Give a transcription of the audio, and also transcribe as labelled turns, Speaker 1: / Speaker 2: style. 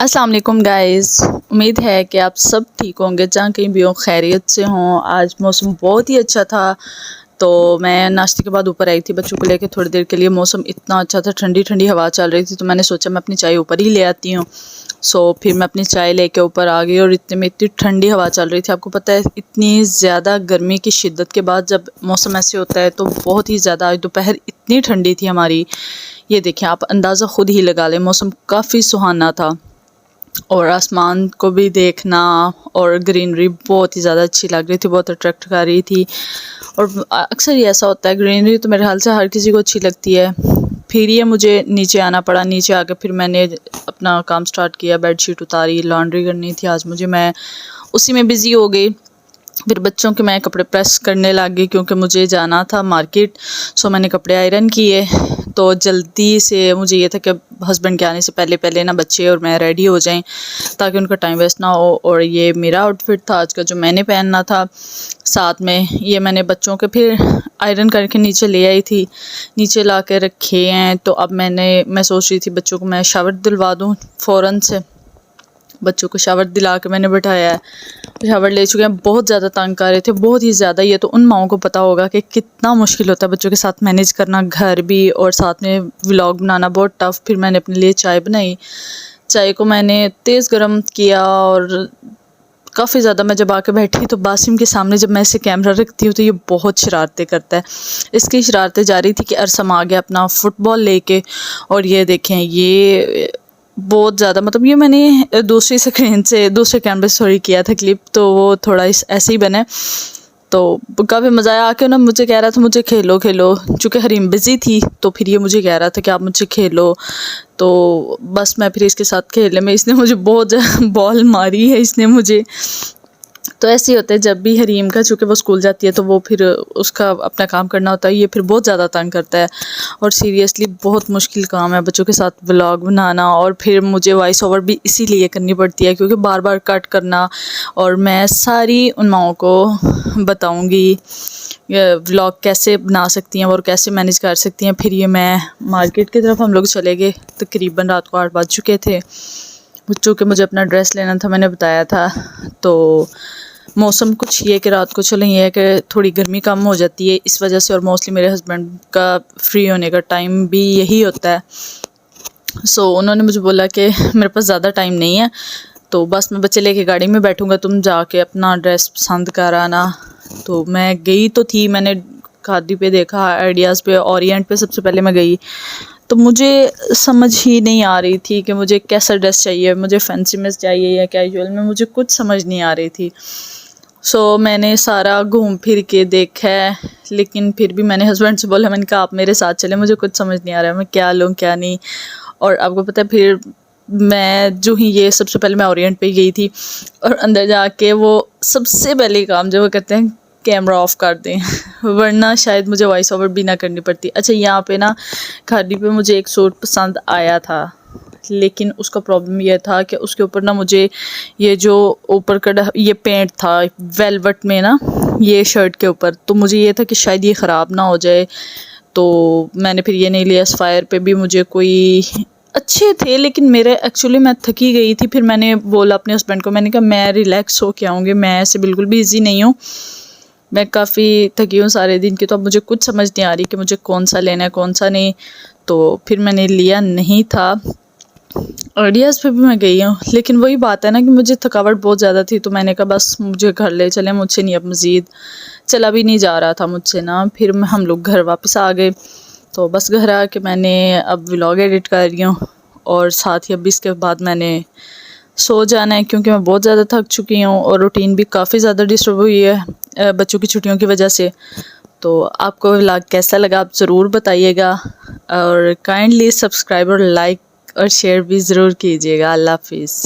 Speaker 1: अस्सलाम वालेकुम गाइस, उम्मीद है कि आप सब ठीक होंगे, जहाँ कहीं भी हो खैरियत से हों। आज मौसम बहुत ही अच्छा था, तो मैं नाश्ते के बाद ऊपर आई थी बच्चों को लेके थोड़ी देर के लिए। मौसम इतना अच्छा था, ठंडी ठंडी हवा चल रही थी, तो मैंने सोचा मैं अपनी चाय ऊपर ही ले आती हूँ। फिर मैं अपनी चाय लेके ऊपर आ गई और इतने में इतनी ठंडी हवा चल रही थी। आपको पता है इतनी ज़्यादा गर्मी की शिद्दत के बाद जब मौसम ऐसे होता है तो बहुत ही ज़्यादा। आज दोपहर इतनी ठंडी थी हमारी, ये देखें आप अंदाज़ा ख़ुद ही लगा लें। मौसम काफ़ी सुहाना था और आसमान को भी देखना और ग्रीनरी बहुत ही ज़्यादा अच्छी लग रही थी, बहुत अट्रैक्ट कर रही थी। और अक्सर ही ऐसा होता है, ग्रीनरी तो मेरे ख्याल से हर किसी को अच्छी लगती है। फिर ये मुझे नीचे आना पड़ा, नीचे आके फिर मैंने अपना काम स्टार्ट किया, बेडशीट उतारी, लॉन्ड्री करनी थी आज मुझे, मैं उसी में बिज़ी हो गई। फिर बच्चों के मैं कपड़े प्रेस करने लग गई क्योंकि मुझे जाना था मार्केट। मैंने कपड़े आयरन किए, तो जल्दी से मुझे ये था कि हस्बैंड के आने से पहले पहले ना बच्चे और मैं रेडी हो जाएं ताकि उनका टाइम वेस्ट ना हो। और ये मेरा आउटफिट था आज का जो मैंने पहनना था। साथ में ये मैंने बच्चों के फिर आयरन करके नीचे ले आई थी, नीचे ला के रखे हैं। तो अब मैं सोच रही थी बच्चों को मैं शावर दिलवा दूँ फ़ौरन से। बच्चों को शावर दिला के मैंने बिठाया है, शावर ले चुके हैं। बहुत ज़्यादा तंग कर रहे थे, बहुत ही ज़्यादा। ये तो उन माओं को पता होगा कि कितना मुश्किल होता है बच्चों के साथ मैनेज करना, घर भी और साथ में व्लॉग बनाना बहुत टफ़। फिर मैंने अपने लिए चाय बनाई, चाय को मैंने तेज़ गर्म किया और काफ़ी ज़्यादा मैं जब आके बैठी तो बासिम के सामने जब मैं इसे कैमरा रखती हूँ तो ये बहुत शरारतें करता है। इसकी शरारतें जारी थी कि अरसम आ गया अपना फ़ुटबॉल लेके। और ये देखें, ये बहुत ज़्यादा मतलब ये मैंने दूसरी स्क्रीन से दूसरे कैमरे से सॉरी किया था क्लिप, तो वो थोड़ा ऐसे ही बने। तो काफ़ी मज़ा आया। आके ना मुझे कह रहा था मुझे खेलो खेलो, चूँकि हरीम बिज़ी थी तो फिर ये मुझे कह रहा था कि आप मुझे खेलो। तो बस मैं फिर इसके साथ खेलने में, इसने मुझे बहुत बॉल मारी है इसने मुझे। तो ऐसे ही होता है जब भी हरीम का, चूँकि वो स्कूल जाती है तो वो फिर उसका अपना काम करना होता है, ये फिर बहुत ज़्यादा तंग करता है। और सीरियसली बहुत मुश्किल काम है बच्चों के साथ व्लॉग बनाना। और फिर मुझे वॉइस ओवर भी इसीलिए करनी पड़ती है क्योंकि बार बार कट करना। और मैं सारी उन माओं को बताऊँगी व्लॉग कैसे बना सकती हैं और कैसे मैनेज कर सकती हैं। फिर ये मैं मार्केट की तरफ हम लोग चले गए, तकरीबन रात को 8 बज चुके थे। चूँकि मुझे अपना ड्रेस लेना था, मैंने बताया था। तो मौसम कुछ ये कि रात को चलें, ये है कि थोड़ी गर्मी कम हो जाती है इस वजह से। और मोस्टली मेरे हस्बैंड का फ्री होने का टाइम भी यही होता है। उन्होंने मुझे बोला कि मेरे पास ज़्यादा टाइम नहीं है, तो बस मैं बच्चे लेके गाड़ी में बैठूँगा, तुम जाके अपना ड्रेस पसंद कर आना। तो मैं गई तो थी, मैंने खादी पे देखा, आइडियाज़ पे, ओरिएंट पे सबसे पहले मैं गई। तो मुझे समझ ही नहीं आ रही थी कि मुझे कैसा ड्रेस चाहिए, मुझे फैंसी में चाहिए या कैजुअल में, मुझे कुछ समझ नहीं आ रही थी। मैंने सारा घूम फिर के देखा है, लेकिन फिर भी मैंने हस्बैंड से बोला, मैंने कहा आप मेरे साथ चले, मुझे कुछ समझ नहीं आ रहा है मैं क्या लूँ क्या नहीं। और आपको पता है फिर मैं जो ही ये सबसे पहले मैं ओरिएंट पे गई थी और अंदर जाके वो सबसे पहले काम जो वो कहते हैं कैमरा ऑफ कर दें वरना शायद मुझे वॉइस ओवर भी ना करनी पड़ती। अच्छा, यहाँ पे ना खादी पे मुझे एक सूट पसंद आया था, लेकिन उसका प्रॉब्लम ये था कि उसके ऊपर ना मुझे ये जो ऊपर का ये पेंट था वेलवेट में ना, ये शर्ट के ऊपर, तो मुझे ये था कि शायद ये ख़राब ना हो जाए, तो मैंने फिर ये नहीं लिया। सफ़ायर पे भी मुझे कोई अच्छे थे, लेकिन मेरे एक्चुअली मैं थकी गई थी। फिर मैंने बोला अपने हस्बैंड को, मैंने कहा मैं रिलैक्स हो के आऊँगी, मैं ऐसे बिल्कुल भी ईजी नहीं हूँ, मैं काफ़ी थकी हूँ सारे दिन की। तो अब मुझे कुछ समझ नहीं आ रही कि मुझे कौन सा लेना है कौन सा नहीं। तो फिर मैंने लिया नहीं था। आइडियाज़ पे भी मैं गई हूँ, लेकिन वही बात है ना कि मुझे थकावट बहुत ज़्यादा थी, तो मैंने कहा बस मुझे घर ले चलें, मुझसे नहीं अब मज़ीद चला भी नहीं जा रहा था मुझसे ना। फिर हम लोग घर वापस आ गए। तो बस घर आके मैंने अब व्लॉग एडिट कर रही हूँ और साथ ही अब इसके बाद मैंने सो जाना है क्योंकि मैं बहुत ज़्यादा थक चुकी हूँ और रूटीन भी काफ़ी ज़्यादा डिस्टर्ब हुई है बच्चों की छुट्टियों की वजह से। तो आपको व्लॉग कैसा लगा आप ज़रूर बताइएगा और काइंडली सब्सक्राइब और लाइक और शेयर भी ज़रूर कीजिएगा। अल्लाह हाफिज़।